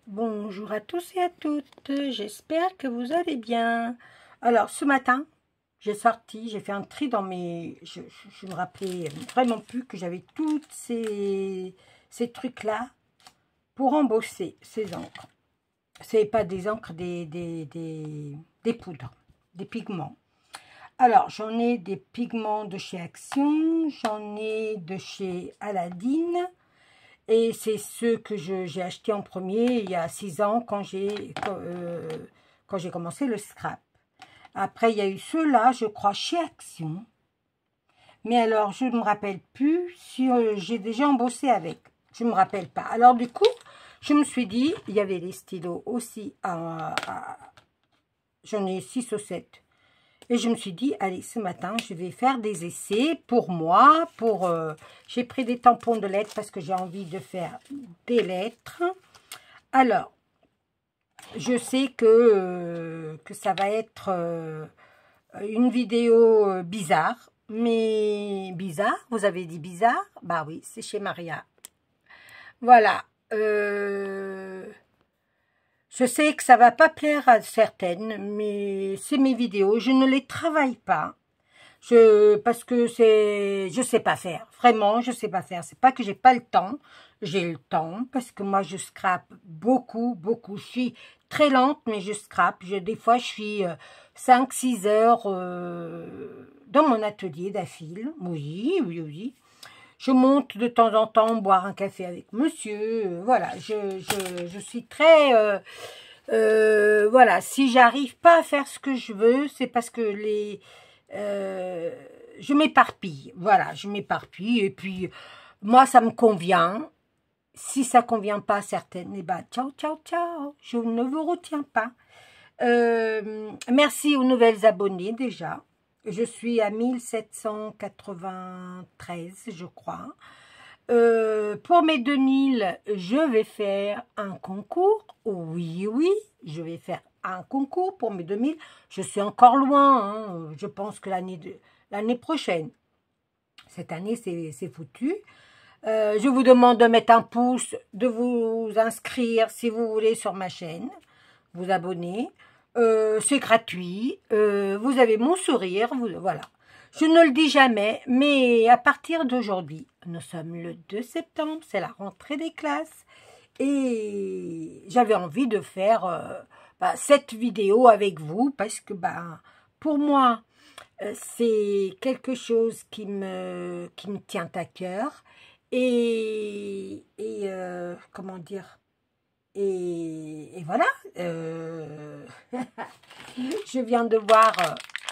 Bonjour à tous et à toutes, j'espère que vous allez bien. Alors ce matin, j'ai fait un tri dans mes... Je me rappelais vraiment plus que j'avais toutes ces trucs-là pour embosser ces encres. C'est pas des encres, des poudres, des pigments. Alors j'en ai des pigments de chez Action, j'en ai de chez Aladdin. Et c'est ceux que j'ai achetés en premier il y a 6 ans quand j'ai commencé le scrap. Après, il y a eu ceux-là, je crois, chez Action. Mais alors, je ne me rappelle plus si j'ai déjà embossé avec. Je ne me rappelle pas. Alors, du coup, je me suis dit, il y avait les stylos aussi. J'en ai 6 ou 7. Et je me suis dit, allez, ce matin, je vais faire des essais pour moi. J'ai pris des tampons de lettres parce que j'ai envie de faire des lettres. Alors, je sais que ça va être une vidéo bizarre. Mais bizarre, vous avez dit bizarre? Bah oui, c'est chez Maria. Voilà. Je sais que ça va pas plaire à certaines, mais c'est mes vidéos. Je ne les travaille pas. Parce que je sais pas faire. Vraiment, je sais pas faire. C'est pas que j'ai pas le temps. J'ai le temps parce que moi, je scrape beaucoup, beaucoup. Je suis très lente, mais je scrape. Des fois, je suis 5-6 heures dans mon atelier d'affil. Oui, oui, oui. Je monte de temps en temps boire un café avec monsieur. Voilà, je suis très... voilà, si j'arrive pas à faire ce que je veux, c'est parce que je m'éparpille. Voilà, je m'éparpille. Et puis, moi, ça me convient. Si ça convient pas à certaines, eh ben, ciao, ciao, ciao. Je ne vous retiens pas. Merci aux nouvelles abonnées déjà. Je suis à 1793, je crois. Pour mes 2000, je vais faire un concours. Oui, oui, je vais faire un concours pour mes 2000. Je suis encore loin. Hein. Je pense que l'année prochaine. Cette année, c'est foutu. Je vous demande de mettre un pouce, de vous inscrire si vous voulez sur ma chaîne, vous abonner. C'est gratuit. Vous avez mon sourire. Voilà. Je ne le dis jamais, mais à partir d'aujourd'hui, nous sommes le 2 septembre, c'est la rentrée des classes. Et j'avais envie de faire cette vidéo avec vous parce que pour moi, c'est quelque chose qui me tient à cœur. Comment dire, et voilà, je viens de voir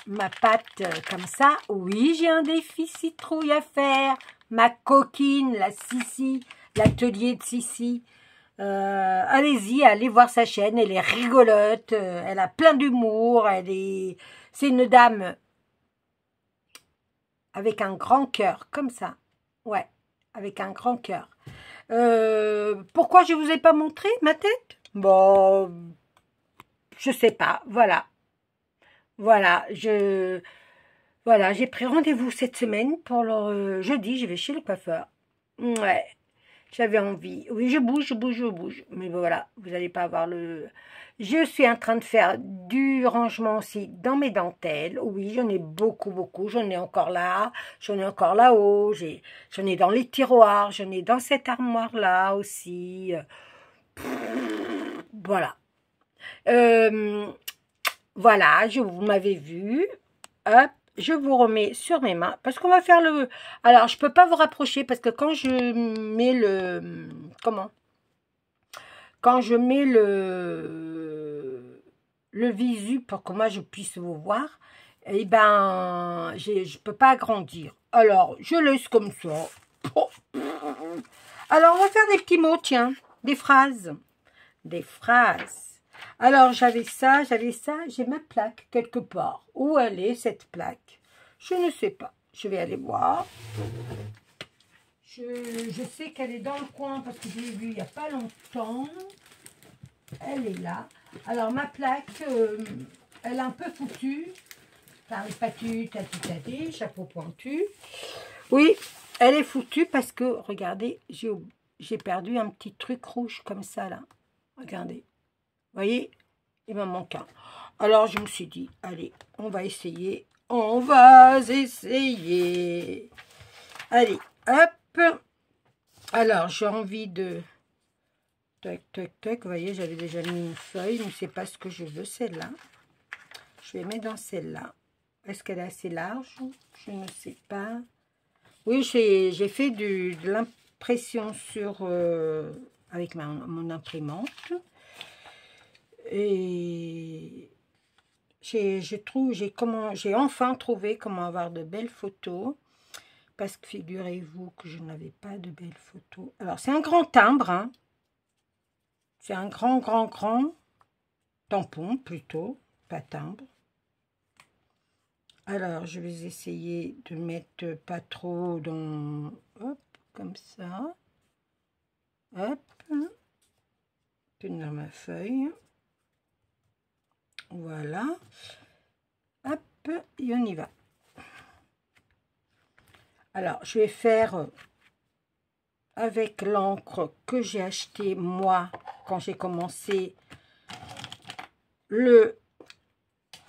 ma pâte comme ça. Oui, j'ai un défi citrouille à faire. Ma coquine, la Sissi, l'atelier de Sissi. Allez-y, allez voir sa chaîne. Elle est rigolote, elle a plein d'humour. C'est une dame avec un grand cœur, comme ça. Ouais, avec un grand cœur. Pourquoi je vous ai pas montré ma tête? Bon, je sais pas. Voilà. Voilà, j'ai pris rendez-vous cette semaine pour le jeudi, je vais chez le coiffeur. Ouais, j'avais envie. Oui, je bouge, je bouge, je bouge. Mais voilà, vous n'allez pas avoir le... Je suis en train de faire du rangement aussi dans mes dentelles. Oui, j'en ai beaucoup, beaucoup. J'en ai encore là, j'en ai encore là-haut. J'en ai dans les tiroirs, j'en ai dans cette armoire-là aussi. Voilà. Voilà, vous m'avez vu. Hop, je vous remets sur mes mains. Parce qu'on va faire le... Alors, je peux pas vous rapprocher parce que quand je mets le... Comment? Quand je mets le visu pour que moi je puisse vous voir, eh ben, je peux pas agrandir. Alors, je laisse comme ça. Alors, on va faire des petits mots, tiens. Des phrases. Des phrases. Alors, j'avais ça, j'ai ma plaque quelque part. Où elle est, cette plaque? Je ne sais pas. Je vais aller voir. Je sais qu'elle est dans le coin parce que je l'ai vue il n'y a pas longtemps. Elle est là. Alors, ma plaque, elle est un peu foutue. Paris patu, tati tati, chapeau pointu. Oui, elle est foutue parce que, regardez, j'ai perdu un petit truc rouge comme ça, là. Regardez. Vous voyez, il m'en manque un. Alors, je me suis dit, allez, on va essayer. On va essayer. Allez, hop. Alors, j'ai envie de... Tac, tac, tac. Vous voyez, j'avais déjà mis une feuille, mais c'est pas ce que je veux, celle-là. Je vais mettre dans celle-là. Est-ce qu'elle est assez large? Je ne sais pas. Oui, j'ai fait de l'impression sur... avec mon imprimante. Et j'ai enfin trouvé comment avoir de belles photos. Parce que figurez-vous que je n'avais pas de belles photos. Alors, c'est un grand timbre, hein. C'est un grand tampon, plutôt, pas timbre. Alors, je vais essayer de mettre pas trop dans... Hop, comme ça. Hop. Dans ma feuille. Voilà. Hop, et on y va. Alors, je vais faire avec l'encre que j'ai acheté moi quand j'ai commencé le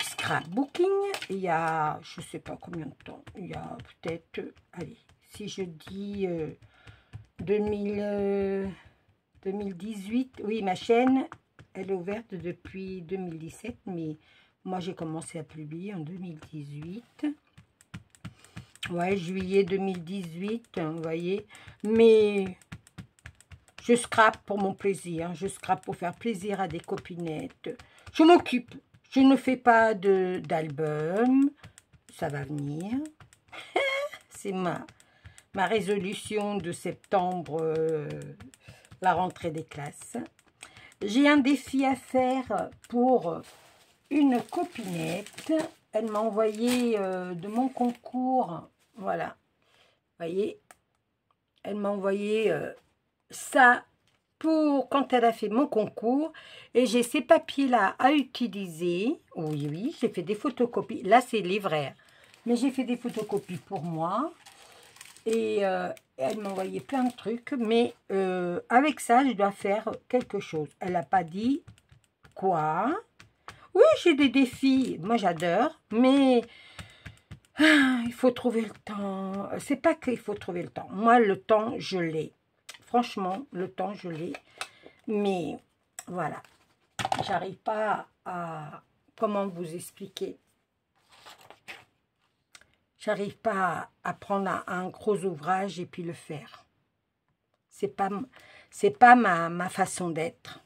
scrapbooking. Il y a, je ne sais pas combien de temps, il y a peut-être, allez, si je dis 2018, oui, ma chaîne, elle est ouverte depuis 2017, mais moi j'ai commencé à publier en 2018. Ouais, juillet 2018, vous voyez. Mais je scrape pour mon plaisir. Je scrape pour faire plaisir à des copinettes. Je m'occupe. Je ne fais pas d'album. Ça va venir. C'est ma résolution de septembre, la rentrée des classes. J'ai un défi à faire pour une copinette. Elle m'a envoyé de mon concours. Voilà, vous voyez, elle m'a envoyé ça pour quand elle a fait mon concours. Et j'ai ces papiers-là à utiliser. Oui, oui, j'ai fait des photocopies. Là, c'est livraire. Mais j'ai fait des photocopies pour moi. Et elle m'a envoyé plein de trucs. Mais avec ça, je dois faire quelque chose. Elle n'a pas dit quoi. Oui, j'ai des défis. Moi, j'adore. Mais... il faut trouver le temps. C'est pas qu'il faut trouver le temps. Moi, le temps, je l'ai. Franchement, le temps, je l'ai. Mais voilà. J'arrive pas à... Comment vous expliquer? J'arrive pas à prendre un gros ouvrage et puis le faire. C'est pas ma façon d'être.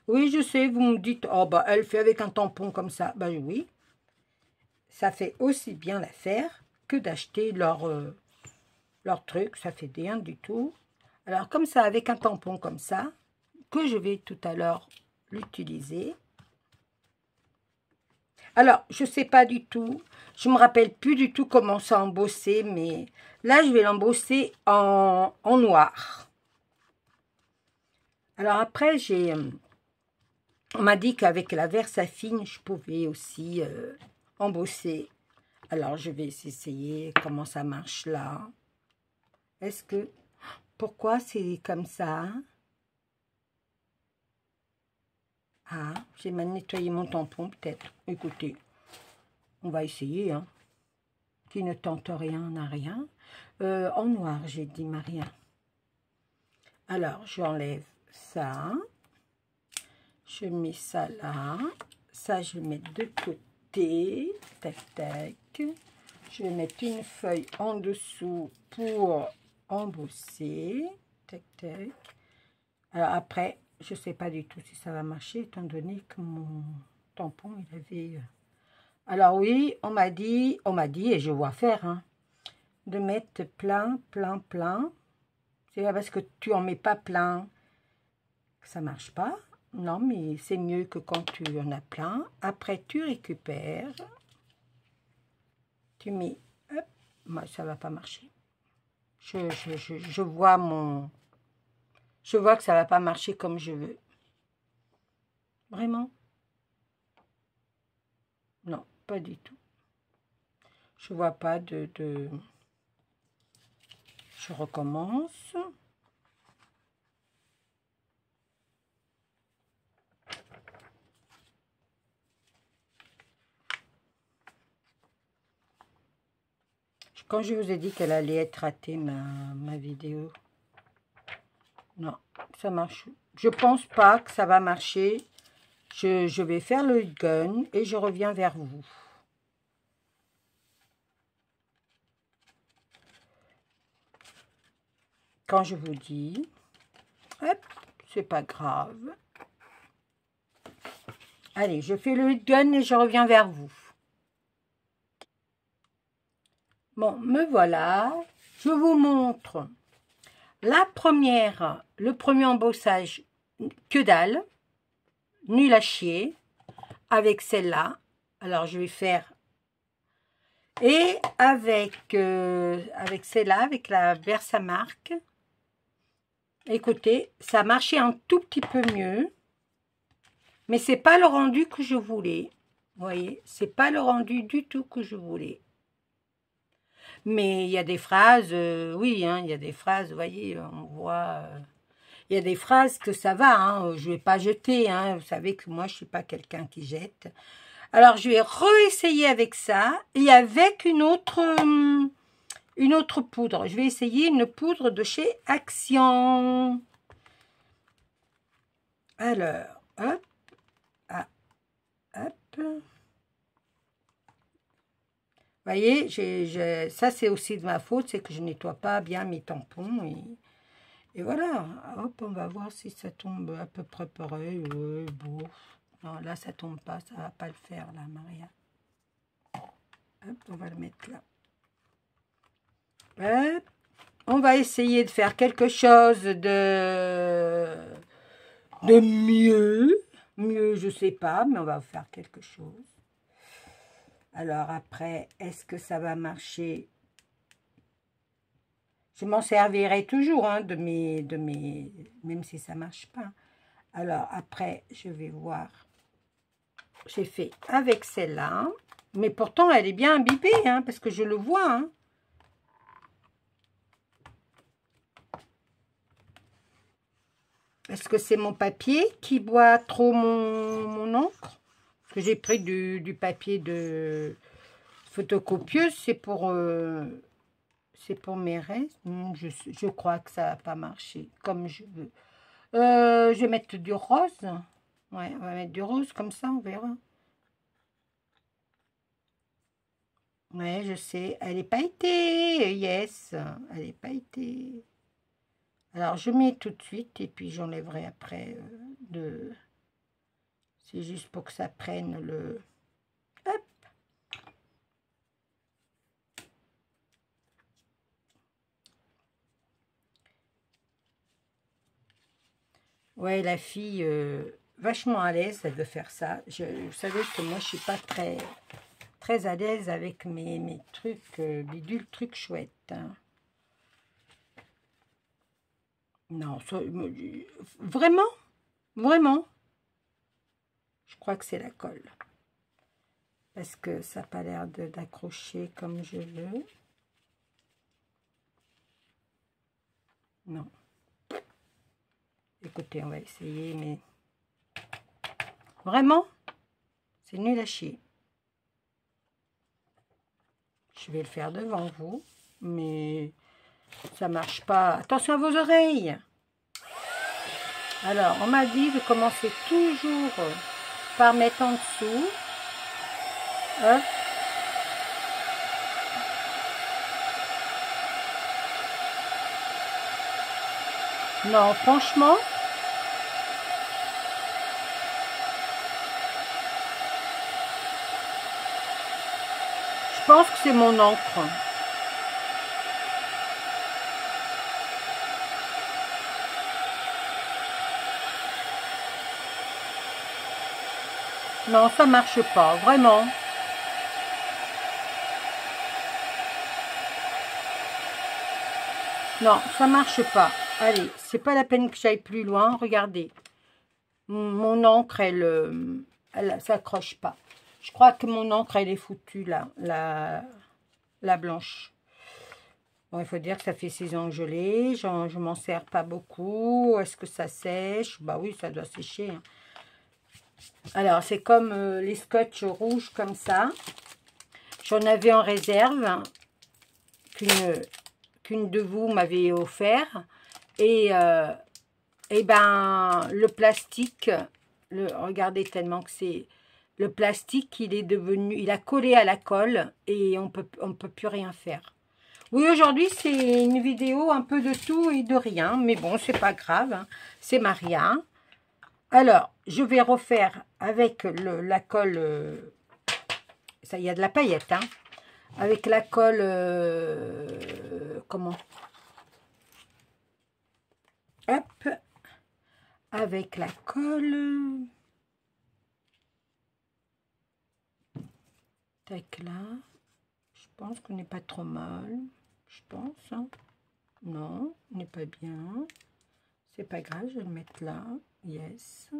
Oui, je sais, vous me dites, oh bah elle fait avec un tampon comme ça. Ben oui. Ça fait aussi bien l'affaire que d'acheter leur truc. Ça fait rien du tout. Alors, comme ça, avec un tampon comme ça, que je vais tout à l'heure l'utiliser. Alors, je ne sais pas du tout. Je ne me rappelle plus du tout comment ça embosser. Mais là, je vais l'embosser en noir. Alors, après, on m'a dit qu'avec la Versafine, je pouvais aussi embosser. Alors, je vais essayer comment ça marche là. Est-ce que... Pourquoi c'est comme ça? Ah, j'ai mal nettoyé mon tampon peut-être. Écoutez, on va essayer. Hein. Qui ne tente rien n'a rien. En noir, j'ai dit Maria. Alors, j'enlève ça. Je mets ça là. Ça, je vais mettre de côté. Tac, tac. Je vais mettre une feuille en dessous pour embosser. Tac, tac. Alors après, je ne sais pas du tout si ça va marcher, étant donné que mon tampon, il avait... Alors oui, on m'a dit, et je vois faire, hein, de mettre plein. C'est pas parce que tu en mets pas plein que ça marche pas. Non, mais c'est mieux que quand tu en as plein. Après, tu récupères. Tu mets... Hop, moi, ça va pas marcher. Je vois mon... Je vois que ça va pas marcher comme je veux. Vraiment? Non, pas du tout. Je vois pas de... Je recommence. Quand je vous ai dit qu'elle allait être ratée, ma vidéo. Non, ça marche. Je pense pas que ça va marcher. Je vais faire le gun et je reviens vers vous. Quand je vous dis, hop, c'est pas grave. Allez, je fais le gun et je reviens vers vous. Bon, me voilà. Je vous montre la première, le premier embossage, que dalle, nul à chier, avec celle-là. Alors, je vais faire... Et avec, avec celle-là, avec la Versamark, écoutez, ça a marché un tout petit peu mieux. Mais c'est pas le rendu que je voulais. Vous voyez, c'est pas le rendu du tout que je voulais. Mais il y a des phrases, oui, hein, il y a des phrases, vous voyez, on voit... il y a des phrases que ça va, hein, je ne vais pas jeter, hein, vous savez que moi, je ne suis pas quelqu'un qui jette. Alors, je vais réessayer avec ça et avec une autre poudre. Je vais essayer une poudre de chez Action. Alors, hop, ah, hop. Vous voyez, ça c'est aussi de ma faute, c'est que je nettoie pas bien mes tampons. Et voilà, hop, on va voir si ça tombe à peu près pareil. Bon. Non, là ça tombe pas, ça va pas le faire là, Maria. Hop, on va le mettre là. Hop. On va essayer de faire quelque chose de mieux. Mieux, je sais pas, mais on va faire quelque chose. Alors après, est-ce que ça va marcher? Je m'en servirai toujours, hein, même si ça ne marche pas. Alors après, je vais voir. J'ai fait avec celle-là, mais pourtant elle est bien imbibée, hein, parce que je le vois. Hein. Est-ce que c'est mon papier qui boit trop mon encre? Parce que j'ai pris du papier de photocopieuse, c'est pour mes restes. Je crois que ça n'a pas marché comme je veux. Je vais mettre du rose. Ouais, on va mettre du rose comme ça, on verra. Ouais, je sais. Elle n'est pas été. Yes. Elle n'est pas été. Alors, je mets tout de suite et puis j'enlèverai après de... C'est juste pour que ça prenne le... Hop. Ouais, la fille, vachement à l'aise, elle veut faire ça. Vous savez que moi, je suis pas très à l'aise avec mes trucs, bidules, trucs chouettes. Hein. Non, ça, vraiment, vraiment, je crois que c'est la colle. Parce que ça n'a pas l'air d'accrocher comme je veux. Non. Écoutez, on va essayer, mais... Vraiment, c'est nul à chier. Je vais le faire devant vous, mais ça marche pas. Attention à vos oreilles. Alors, on m'a dit de commencer toujours par mettre en dessous. Hop. Non, franchement, je pense que c'est mon encre. Non, ça marche pas, vraiment. Non, ça marche pas. Allez, c'est pas la peine que j'aille plus loin. Regardez. Mon encre, elle s'accroche pas. Je crois que mon encre, elle est foutue, là. La blanche. Bon, il faut dire que ça fait 6 ans que je l'ai. Je m'en sers pas beaucoup. Est-ce que ça sèche? Bah oui, ça doit sécher. Hein. Alors, c'est comme les scotch rouges, comme ça. J'en avais en réserve. qu'une de vous m'avait offert. Et ben, le plastique, regardez tellement que c'est... Le plastique, il est devenu... Il a collé à la colle et on peut plus rien faire. Oui, aujourd'hui, c'est une vidéo un peu de tout et de rien. Mais bon, c'est pas grave. Hein. C'est Maria. Alors, je vais refaire avec la colle... ça, il y a de la paillette, hein. Avec la colle... comment? Hop. Avec la colle... Tac là. Je pense qu'on n'est pas trop mal. Je pense. Hein. Non, on n'est pas bien. C'est pas grave, je vais le mettre là. Yes.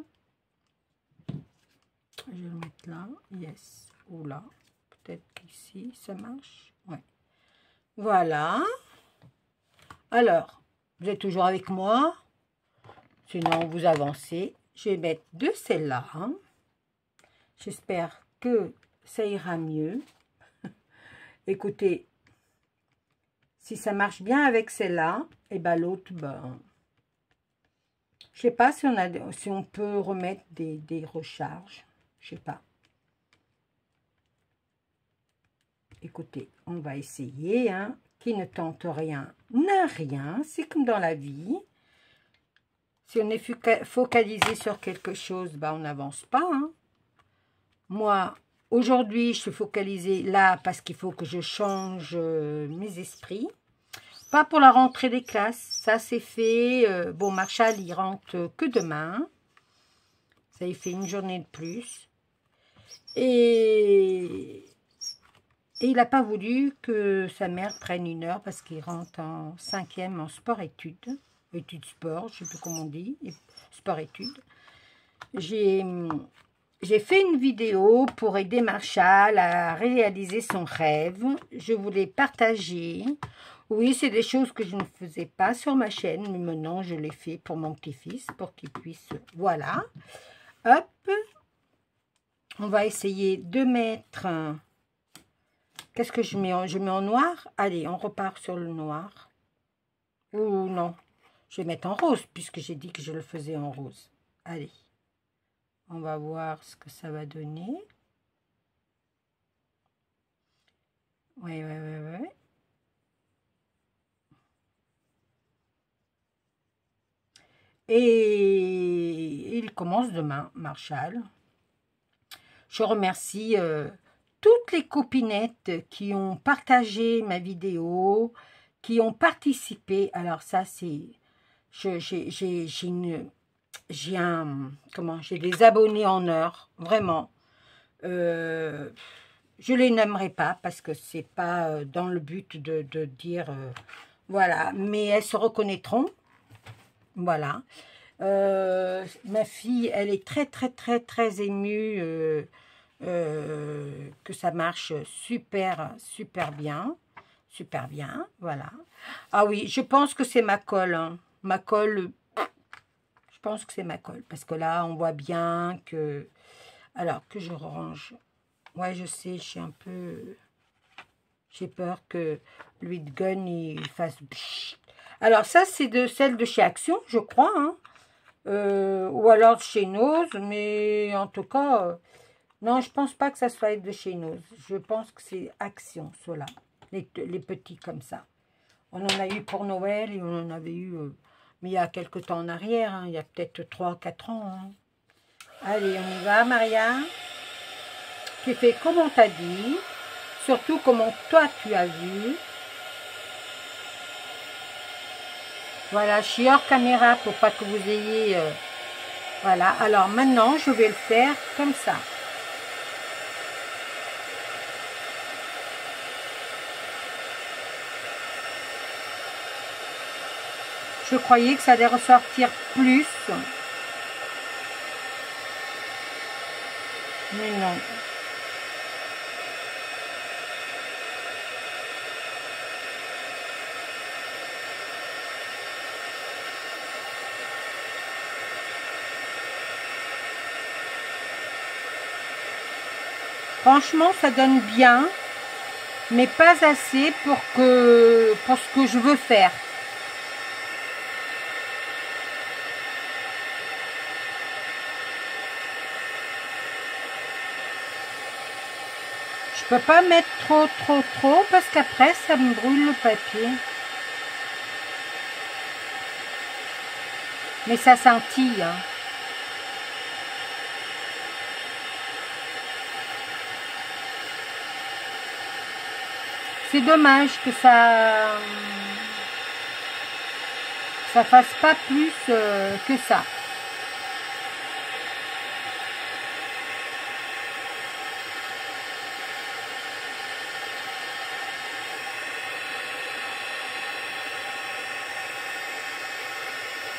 Je vais le mettre là. Yes. Ou là. Peut-être qu'ici, ça marche. Ouais. Voilà. Alors, vous êtes toujours avec moi. Sinon, vous avancez. Je vais mettre de celle-là. Hein. J'espère que ça ira mieux. Écoutez, si ça marche bien avec celle-là, et ben l'autre, ben, je sais pas si on peut remettre des recharges. Je sais pas. Écoutez, on va essayer. Hein. Qui ne tente rien n'a rien. C'est comme dans la vie. Si on est focalisé sur quelque chose, ben, on n'avance pas. Hein. Moi, aujourd'hui, je suis focalisée là parce qu'il faut que je change mes esprits. Pas pour la rentrée des classes. Ça, c'est fait. Bon, Marshall, il rentre que demain. Ça, il fait une journée de plus. Et il n'a pas voulu que sa mère prenne 1 heure parce qu'il rentre en 5e en sport-études. Études-sport, je ne sais plus comment on dit. Sport-études. J'ai fait une vidéo pour aider Marshall à réaliser son rêve. Je voulais partager. Oui, c'est des choses que je ne faisais pas sur ma chaîne, mais maintenant je l'ai fait pour mon petit-fils, pour qu'il puisse... Voilà. Hop. On va essayer de mettre... Qu'est-ce que je mets je mets en noir. Allez, on repart sur le noir. Ou non. Je vais mettre en rose, puisque j'ai dit que je le faisais en rose. Allez. On va voir ce que ça va donner. Oui. Et il commence demain, Marshall. Je remercie toutes les copinettes qui ont partagé ma vidéo, qui ont participé. Alors ça, c'est... J'ai des abonnés en or, vraiment. Je les nommerai pas parce que c'est pas dans le but de dire voilà, mais elles se reconnaîtront. Voilà. Ma fille, elle est très émue que ça marche super bien. Super bien, voilà. Ah oui, je pense que c'est ma colle. Hein. Ma colle... Je pense que c'est ma colle, parce que là, on voit bien que... Alors, que je range. Ouais, je sais, je suis un peu... J'ai peur que l'huile de gun, il fasse... Alors, ça, c'est de celle de chez Action, je crois. Hein. Ou alors de chez Nose, mais en tout cas... non, je pense pas que ça soit de chez Nose. Je pense que c'est Action, ceux-là. Les petits comme ça. On en a eu pour Noël et on en avait eu... mais il y a quelques temps en arrière, hein, il y a peut-être 3-4 ans. Hein. Allez, on y va, Maria. Tu fais comme on t'a dit. Surtout comment toi tu as vu. Voilà, je suis hors caméra pour pas que vous ayez... voilà, alors maintenant, je vais le faire comme ça. Je croyais que ça allait ressortir plus. Mais non. Franchement, ça donne bien. mais pas assez pour ce que je veux faire. Je peux pas mettre trop parce qu'après ça me brûle le papier. Mais ça scintille, hein. C'est dommage que ça fasse pas plus que ça.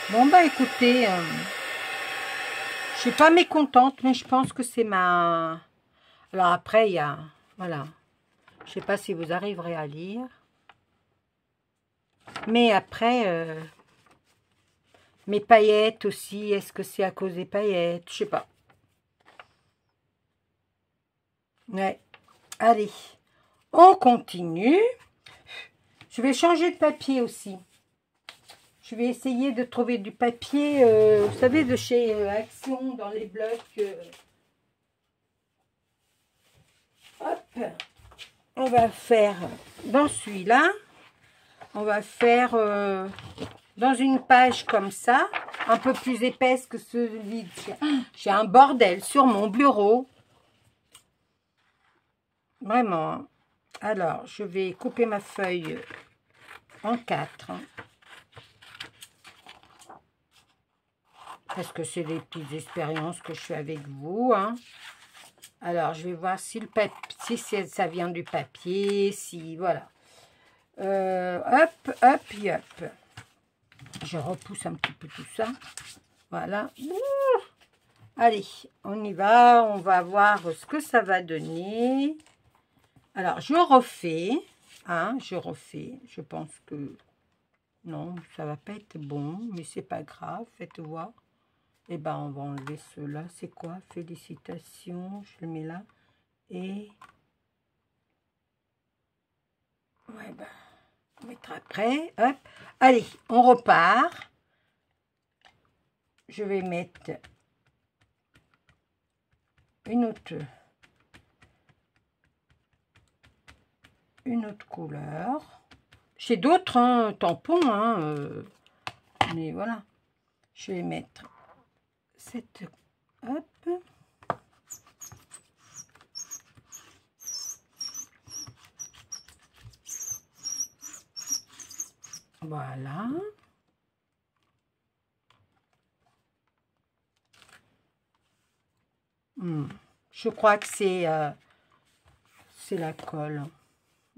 Bon bah écoutez, je suis pas mécontente, mais je pense que c'est ma... Alors après il y a... Voilà. Je sais pas si vous arriverez à lire. Mais après, mes paillettes aussi, est-ce que c'est à cause des paillettes? Je sais pas. Ouais. Allez, on continue. Je vais changer de papier aussi. Je vais essayer de trouver du papier, vous savez, de chez Action, dans les blocs. Hop. On va faire dans celui-là. On va faire dans une page comme ça, un peu plus épaisse que celui de... J'ai un bordel sur mon bureau. Vraiment. Alors, je vais couper ma feuille en 4. Parce que c'est des petites expériences que je fais avec vous. Hein. Alors, je vais voir si le papier, si ça vient du papier, si... Voilà. Hop, hop, hop. Je repousse un petit peu tout ça. Voilà. Allez, on y va. On va voir ce que ça va donner. Alors, je refais. Hein, je refais. Je pense que... Non, ça va pas être bon. Mais c'est pas grave. Faites voir. Eh ben, on va enlever cela. C'est quoi? Félicitations. Je le mets là. Et... Ouais, ben... On mettra après. Hop. Allez, on repart. Je vais mettre une autre couleur. J'ai d'autres hein, tampons, hein, mais voilà. Je vais mettre cette... Hop. Voilà. Je crois que c'est la colle.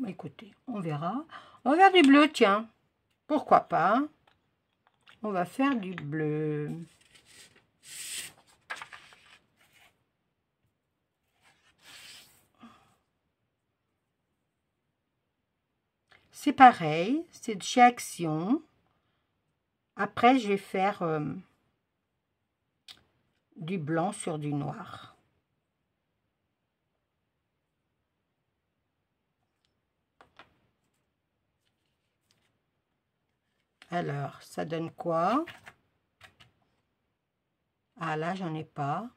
Écoutez, on verra. On va faire du bleu, tiens. Pourquoi pas? On va faire du bleu. C'est pareil, c'est de chez Action. Après, je vais faire du blanc sur du noir. Alors, ça donne quoi? Ah là, j'en ai pas.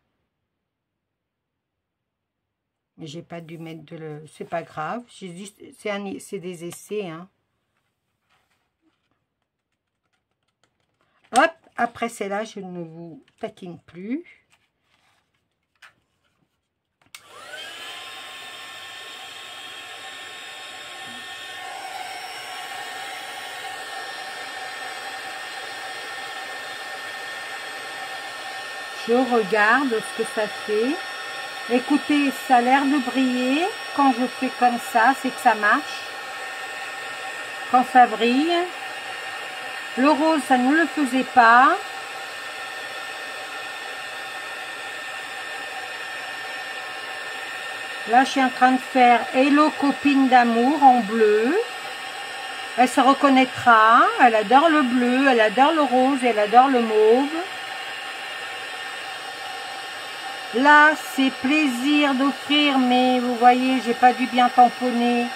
Mais j'ai pas dû mettre de le... C'est pas grave. C'est des essais. Hein. Hop, après celle-là, je ne vous taquine plus. Je regarde ce que ça fait. Écoutez, ça a l'air de briller. Quand je fais comme ça, c'est que ça marche. Quand ça brille. Le rose, ça ne le faisait pas. Là, je suis en train de faire Hello copine d'amour en bleu. Elle se reconnaîtra. Elle adore le bleu, elle adore le rose, elle adore le mauve. Là, c'est plaisir d'offrir, mais vous voyez, j'ai pas dû bien tamponner.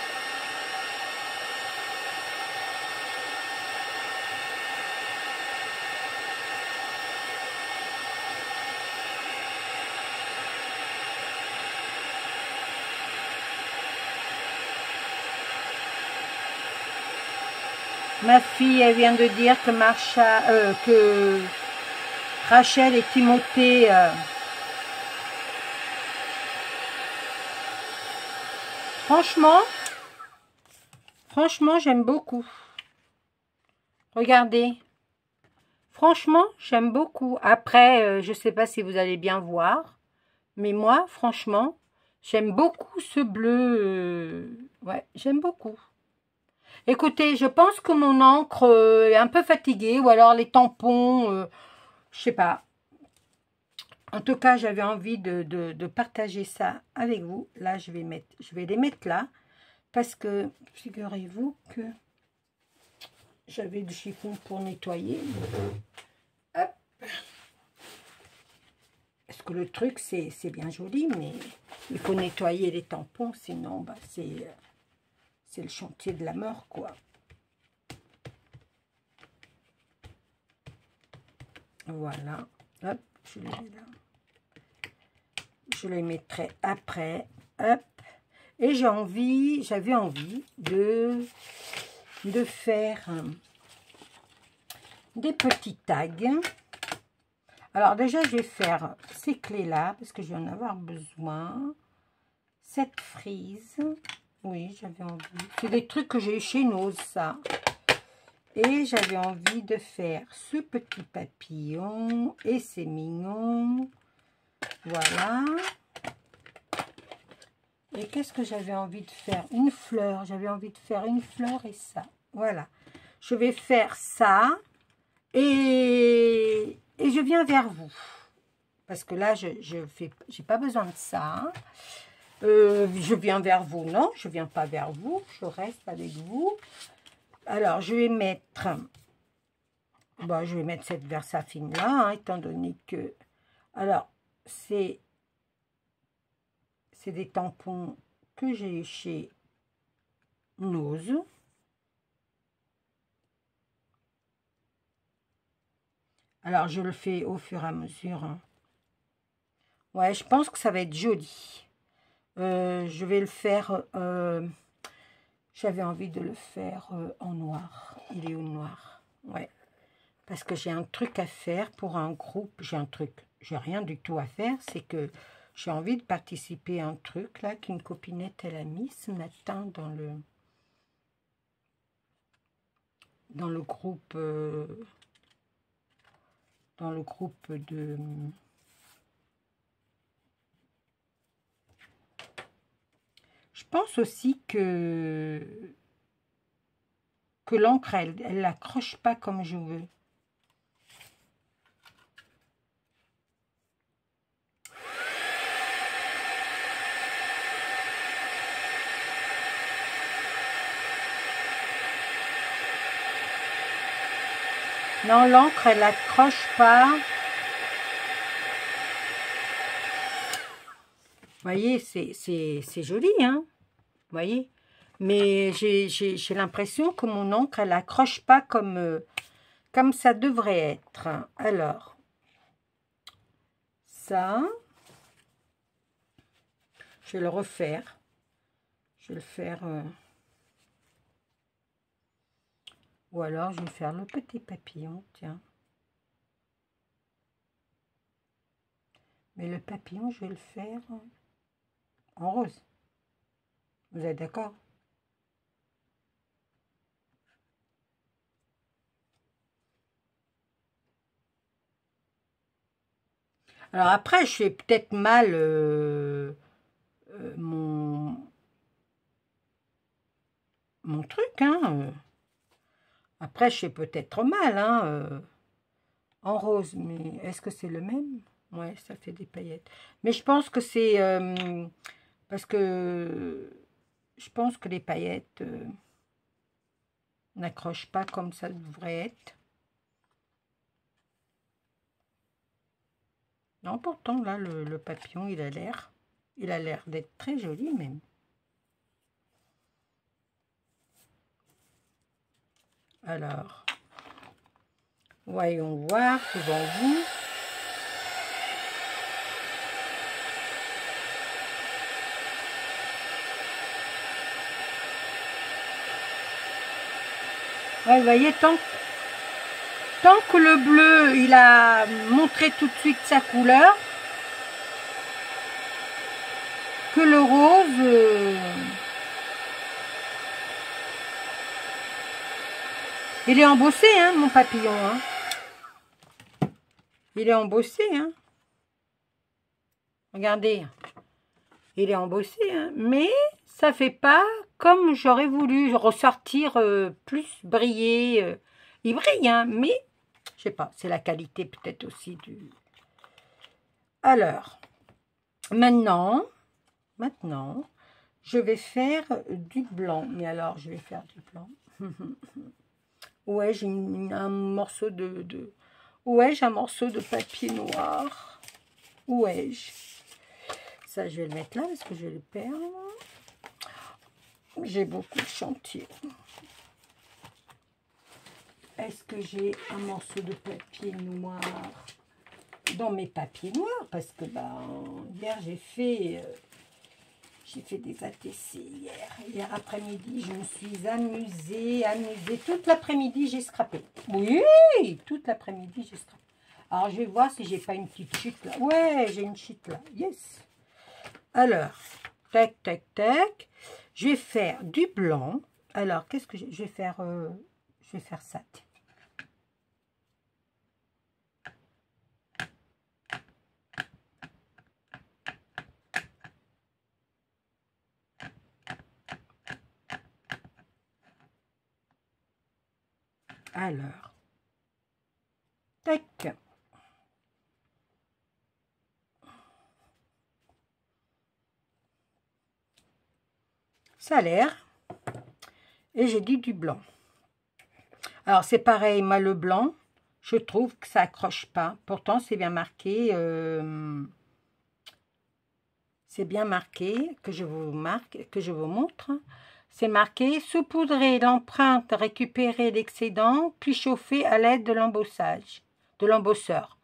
Ma fille, elle vient de dire que que Rachel et Timothée, franchement, j'aime beaucoup. Regardez. Franchement, j'aime beaucoup. Après, je ne sais pas si vous allez bien voir, mais moi, franchement, j'aime beaucoup ce bleu. Ouais, j'aime beaucoup. Écoutez, je pense que mon encre est un peu fatiguée, ou alors les tampons, je sais pas. En tout cas, j'avais envie de partager ça avec vous. Là, je vais les mettre là, parce que, figurez-vous que j'avais du chiffon pour nettoyer. Hop. Parce que le truc, c'est bien joli, mais il faut nettoyer les tampons, sinon, bah, c'est le chantier de la mort, quoi. Voilà. Hop, je les mets là. Je les mettrai après. Hop. Et j'avais envie de faire des petits tags. Alors déjà, je vais faire ces clés-là, parce que je vais en avoir besoin. Cette frise. Oui, j'avais envie. C'est des trucs que j'ai chez nous, ça. Et j'avais envie de faire ce petit papillon. Et c'est mignon. Voilà. Et qu'est-ce que j'avais envie de faire? Une fleur. J'avais envie de faire une fleur et ça. Voilà. Je vais faire ça. Et je viens vers vous. Parce que là, j'ai pas besoin de ça. Je viens vers vous. Non, je viens pas vers vous. Je reste avec vous. Alors, je vais mettre... Bon, je vais mettre cette Versafine là, hein, étant donné que... Alors, c'est des tampons que j'ai chez Nose. Alors, je le fais au fur et à mesure. Hein. Ouais, je pense que ça va être joli. Je vais le faire... j'avais envie de le faire en noir. Il est au noir. Ouais. Parce que j'ai un truc à faire pour un groupe. J'ai rien du tout à faire. C'est que j'ai envie de participer à un truc là qu'une copinette elle a mis ce matin dans le groupe de... Je pense aussi que l'encre, elle n'accroche pas comme je veux. Non, l'encre, elle n'accroche pas. Vous voyez, c'est joli, hein. Vous voyez. Mais j'ai l'impression que mon encre, elle n'accroche pas comme ça devrait être. Alors, ça, je vais le refaire. Je vais le faire... Ou alors, je vais faire le petit papillon, tiens. Mais le papillon, je vais le faire en rose. Vous êtes d'accord? Alors après, je fais peut-être mal mon truc, hein. Après, je fais peut-être mal, hein, en rose. Mais est-ce que c'est le même? Ouais, ça fait des paillettes. Mais je pense que c'est... parce que je pense que les paillettes n'accrochent pas comme ça devrait être. Non, pourtant, là, le papillon, il a l'air d'être très joli, même. Alors, voyons voir devant vous. Ouais, vous voyez, tant que le bleu, il a montré tout de suite sa couleur, que le rose, il est embossé, hein, mon papillon. Hein. Il est embossé, hein. Regardez, il est embossé, hein. Mais ça fait pas comme j'aurais voulu ressortir plus briller. Il brille, hein, mais je sais pas, c'est la qualité peut-être aussi du... Alors, maintenant, je vais faire du blanc. Mais alors, je vais faire du blanc. Ouais, j'ai un morceau Ouais, j'ai un morceau de papier noir. Ouais. Ça, je vais le mettre là parce que je vais le perdre. J'ai beaucoup de chantier. Est-ce que j'ai un morceau de papier noir dans mes papiers noirs? Parce que hier, j'ai fait des ATC hier après-midi, je me suis amusée toute l'après-midi, j'ai scrappé. Oui, toute l'après-midi, j'ai scrappé. Alors, je vais voir si j'ai pas une petite chute là. Ouais, j'ai une chute là, yes. Alors, tac, tac, tac. Je vais faire du blanc. Alors, qu'est-ce que je vais faire? Je vais faire ça. Alors, tac. Ça a l'air. Et j'ai dit du blanc. Alors, c'est pareil, moi, le blanc, je trouve que ça accroche pas. Pourtant, c'est bien marqué. C'est bien marqué, que je vous montre. C'est marqué saupoudrer l'empreinte, récupérer l'excédent, puis chauffer à l'aide de l'embosseur.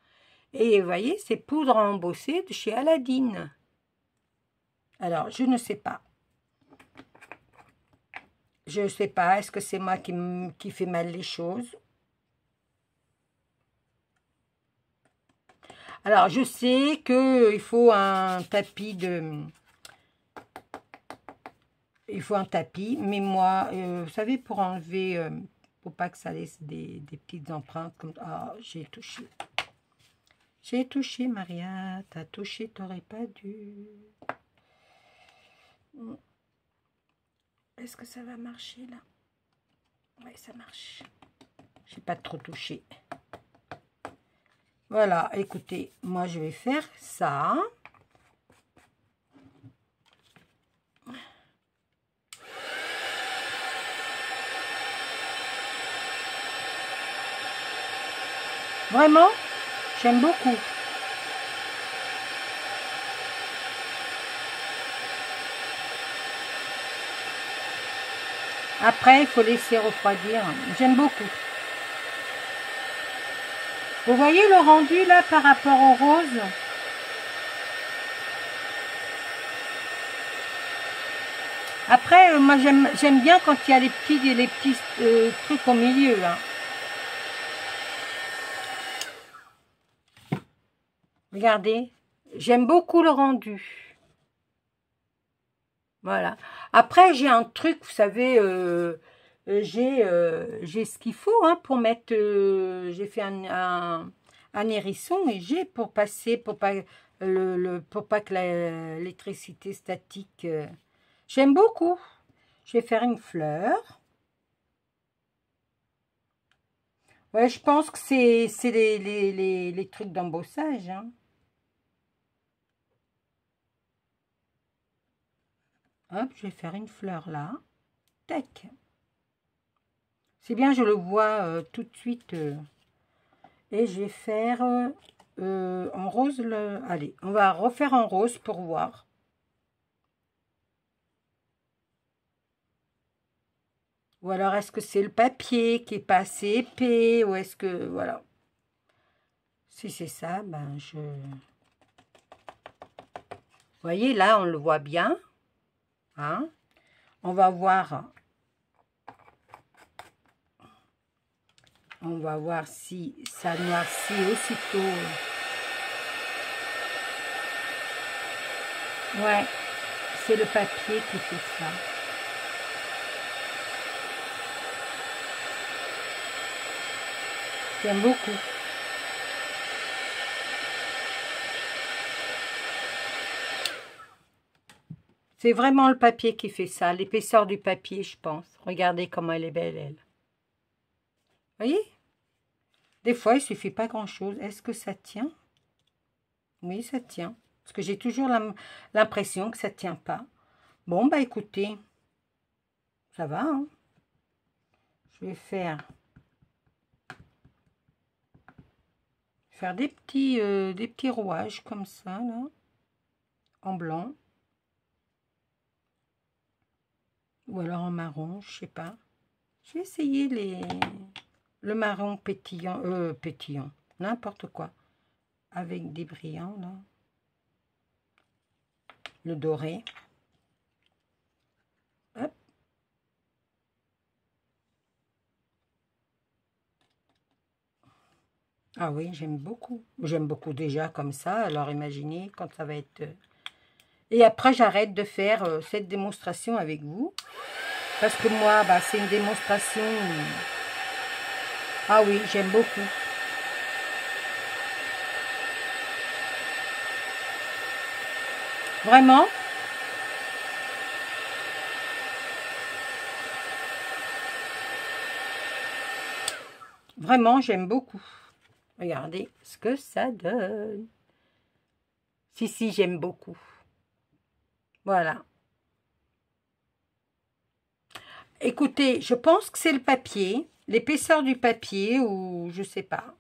Et vous voyez, c'est poudre à embosser de chez Aladdin. Alors, je ne sais pas. Je ne sais pas, est-ce que c'est moi qui fais mal les choses? Alors, je sais qu'il faut un tapis Il faut un tapis, mais moi, vous savez, pour enlever, pour pas que ça laisse des petites empreintes comme... Ah, j'ai touché. J'ai touché, Maria. T'as touché, t'aurais pas dû. Est-ce que ça va marcher, là? Oui, ça marche. J'ai pas trop touché. Voilà, écoutez, moi, je vais faire ça. Vraiment, j'aime beaucoup. Après, il faut laisser refroidir. J'aime beaucoup. Vous voyez le rendu là par rapport au rose? Après, moi j'aime bien quand il y a les petits trucs au milieu. Hein. Regardez, j'aime beaucoup le rendu. Voilà. Après, j'ai un truc, vous savez, j'ai ce qu'il faut hein, pour mettre... j'ai fait un hérisson et j'ai pour passer, pour pas que l'électricité statique... j'aime beaucoup. Je vais faire une fleur. Ouais, je pense que c'est les trucs d'embossage. Hein. Hop, je vais faire une fleur là. Tac. C'est bien, je le vois tout de suite. Et je vais faire en rose. Allez, on va refaire en rose pour voir. Ou alors, est-ce que c'est le papier qui est pas assez épais? Ou est-ce que... Voilà. Si c'est ça, ben je... Vous voyez, là, on le voit bien. Hein? On va voir... On va voir si ça noircit aussitôt. Ouais, c'est le papier qui fait ça. J'aime beaucoup. C'est vraiment le papier qui fait ça, l'épaisseur du papier, je pense. Regardez comment elle est belle, elle. Vous voyez? Des fois, il suffit pas grand-chose. Est-ce que ça tient? Oui, ça tient. Parce que j'ai toujours l'impression que ça tient pas. Bon, bah écoutez, ça va, hein? Je vais faire des petits rouages comme ça, là, en blanc. Ou alors en marron, je sais pas. Je vais essayer le marron pétillant, n'importe quoi. Avec des brillants, là. Le doré. Hop. Ah oui, j'aime beaucoup. J'aime beaucoup déjà comme ça, alors imaginez quand ça va être... Et après, j'arrête de faire cette démonstration avec vous. Parce que moi, bah, c'est une démonstration... Ah oui, j'aime beaucoup. Vraiment. Vraiment, j'aime beaucoup. Regardez ce que ça donne. Si, j'aime beaucoup. Voilà. Écoutez, je pense que c'est le papier, l'épaisseur du papier ou je sais pas.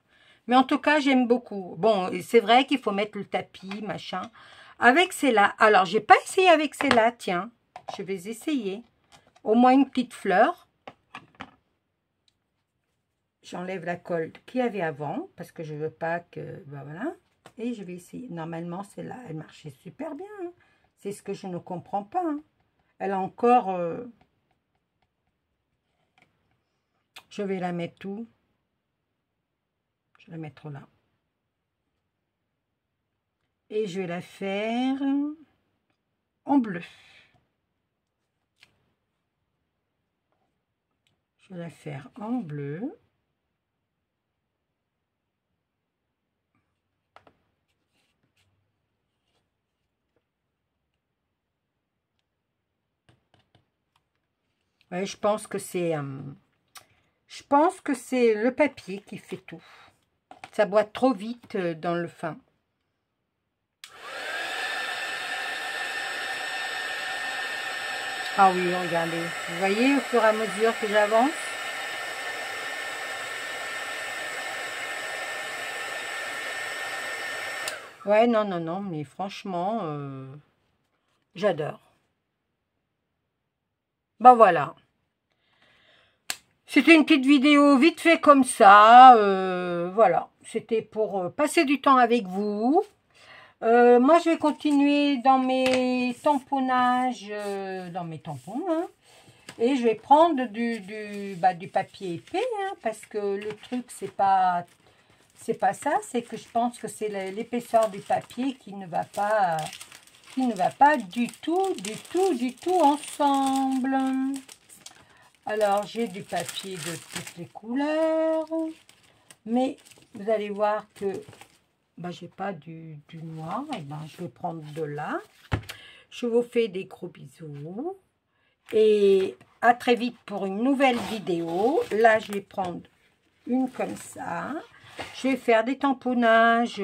Mais en tout cas, j'aime beaucoup. Bon, c'est vrai qu'il faut mettre le tapis, machin. Avec celle-là. Alors, j'ai pas essayé avec celle-là, tiens. Je vais essayer. Au moins une petite fleur. J'enlève la colle qu'il y avait avant parce que je veux pas que... Ben voilà. Et je vais essayer. Normalement, celle-là, elle marchait super bien. Hein. C'est ce que je ne comprends pas. Hein. Elle a encore... Je vais la mettre où? Je vais la mettre là. Et je vais la faire en bleu. Je vais la faire en bleu. Ouais, je pense que c'est le papier qui fait tout. Ça boite trop vite dans le fin. Ah oui, regardez. Vous voyez au fur et à mesure que j'avance. Ouais, non, mais franchement, j'adore. Ben voilà. C'était une petite vidéo vite fait comme ça. Voilà. C'était pour passer du temps avec vous. Moi, je vais continuer dans mes tamponnages, dans mes tampons. Hein, et je vais prendre du papier épais. Hein, parce que le truc, c'est pas ça. C'est que je pense que c'est l'épaisseur du papier qui ne va pas du tout ensemble. Alors, j'ai du papier de toutes les couleurs. Mais vous allez voir que j'ai pas du noir. Et je vais prendre de là. Je vous fais des gros bisous. Et à très vite pour une nouvelle vidéo. Là, je vais prendre une comme ça. Je vais faire des tamponnages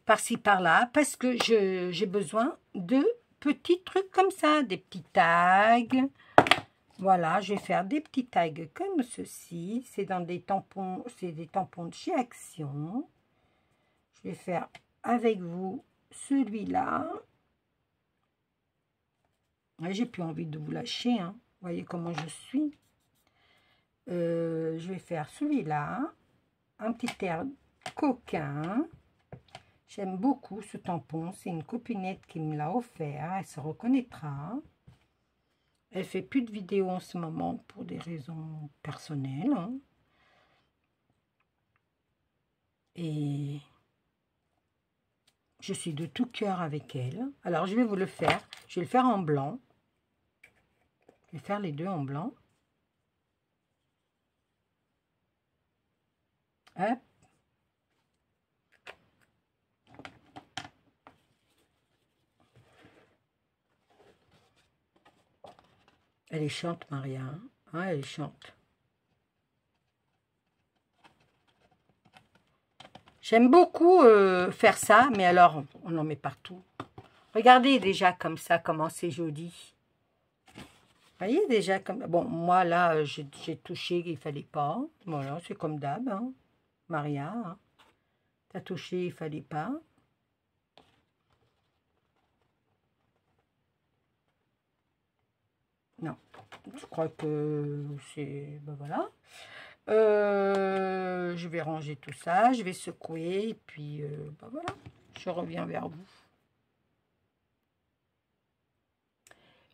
par-ci, par-là. Parce que j'ai besoin de petits trucs comme ça. Des petits tags. Voilà, je vais faire des petits tags comme ceci. C'est dans des tampons, c'est des tampons de chez Action. Je vais faire avec vous celui-là. J'ai plus envie de vous lâcher. Hein. Vous voyez comment je suis. Je vais faire celui-là. Un petit air coquin. J'aime beaucoup ce tampon. C'est une copinette qui me l'a offert. Elle se reconnaîtra. Elle fait plus de vidéos en ce moment pour des raisons personnelles. Hein. Et je suis de tout cœur avec elle. Alors, je vais vous le faire. Je vais le faire en blanc. Je vais faire les deux en blanc. Hop. Elle est chiante, Maria. Hein, elle est chiante. J'aime beaucoup faire ça, mais alors, on en met partout. Regardez déjà comme ça, comment c'est joli. Vous voyez déjà comme... Bon, moi, là, j'ai touché, il fallait pas. Voilà, c'est comme d'hab, hein. Maria, hein. T'as touché, il fallait pas. Non, je crois que c'est... Ben voilà. Je vais ranger tout ça, je vais secouer, et puis ben voilà, je reviens vers vous.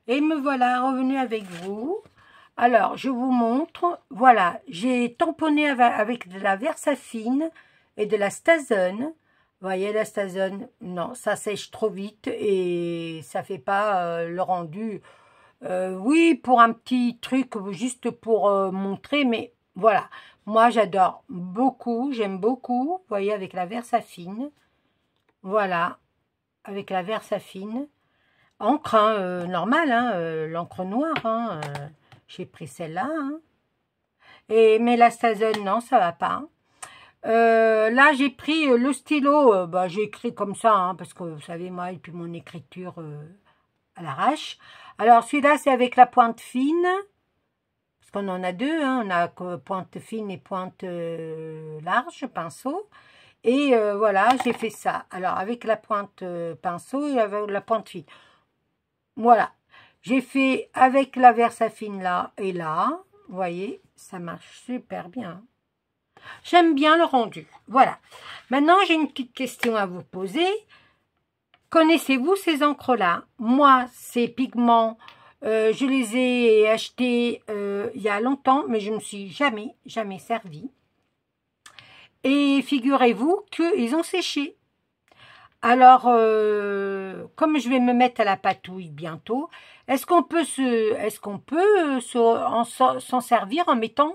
Et me voilà revenu avec vous. Alors, je vous montre, voilà, j'ai tamponné avec de la Versafine et de la Stazone. Vous voyez, la Stazone, non, ça sèche trop vite et ça fait pas le rendu. Oui, pour un petit truc, juste pour montrer, mais voilà. Moi, j'adore beaucoup, j'aime beaucoup, vous voyez, avec la Versafine. Voilà, avec la Versafine. Encre, hein, normale, hein, l'encre noire, hein, j'ai pris celle-là. Hein. Mais la Stazone, non, ça va pas. Là, j'ai pris le stylo, bah, j'ai écrit comme ça, hein, parce que vous savez, moi, et puis mon écriture à l'arrache. Alors, celui-là, c'est avec la pointe fine, parce qu'on en a deux, hein, on a pointe fine et pointe large, pinceau. Et voilà, j'ai fait ça. Alors, avec la pointe pinceau et avec la pointe fine. Voilà, j'ai fait avec la Versafine là et là, vous voyez, ça marche super bien. J'aime bien le rendu, voilà. Maintenant, j'ai une petite question à vous poser. Connaissez-vous ces encres-là? Moi, ces pigments, je les ai achetés il y a longtemps, mais je ne me suis jamais servi. Et figurez-vous qu'ils ont séché. Alors, comme je vais me mettre à la patouille bientôt, est-ce qu'on peut s'en servir en mettant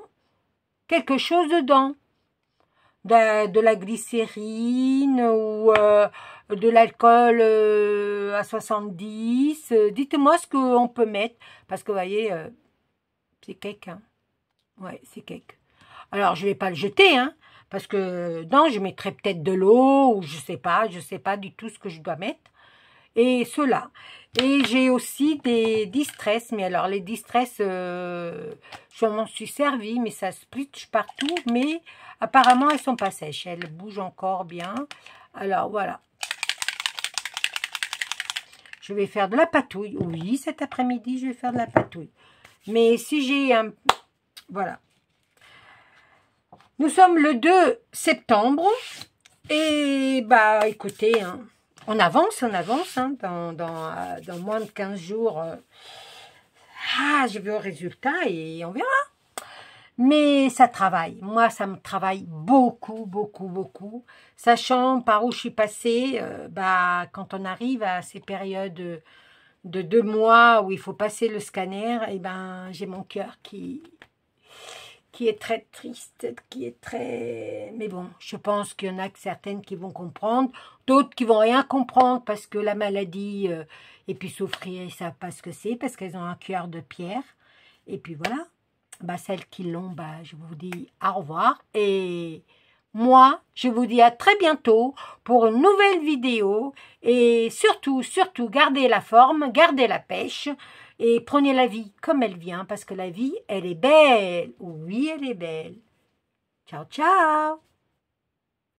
quelque chose dedans? De la glycérine ou de l'alcool à 70. Dites-moi ce qu'on peut mettre. Parce que, vous voyez, c'est cake. Hein. Ouais, c'est cake. Alors, je ne vais pas le jeter, hein. Parce que, non, je mettrai peut-être de l'eau, ou je sais pas du tout ce que je dois mettre. Et cela. Et j'ai aussi des distress, mais alors les distress, je m'en suis servi, mais ça splitch partout, mais apparemment elles sont pas sèches, elles bougent encore bien. Alors voilà. Je vais faire de la patouille. Oui, cet après-midi, je vais faire de la patouille. Mais si j'ai un... Voilà. Nous sommes le 2 septembre et bah écoutez, hein, on avance, hein, dans moins de 15 jours. Je vais au résultat et on verra. Mais ça travaille. Moi, ça me travaille beaucoup, beaucoup, beaucoup. Sachant par où je suis passée, bah, quand on arrive à ces périodes de 2 mois où il faut passer le scanner, et ben j'ai mon cœur qui est très triste, qui est très... Mais bon, je pense qu'il y en a que certaines qui vont comprendre, d'autres qui vont rien comprendre parce que la maladie, et puis souffrir, ils ne savent pas ce que c'est, parce qu'elles ont un cœur de pierre. Et puis voilà, bah, celles qui l'ont, bah, je vous dis au revoir. Et moi, je vous dis à très bientôt pour une nouvelle vidéo. Et surtout, surtout, gardez la forme, gardez la pêche. Et prenez la vie comme elle vient, parce que la vie, elle est belle. Oui, elle est belle. Ciao, ciao.